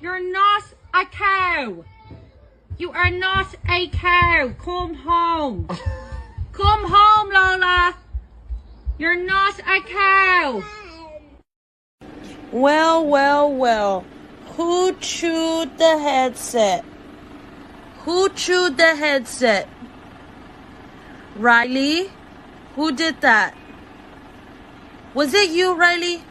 You're not a cow. You are not a cow. Come home. Come home, Lola. You're not a cow. Well. Who chewed the headset? Who chewed the headset? Riley? Who did that? Was it you, Riley?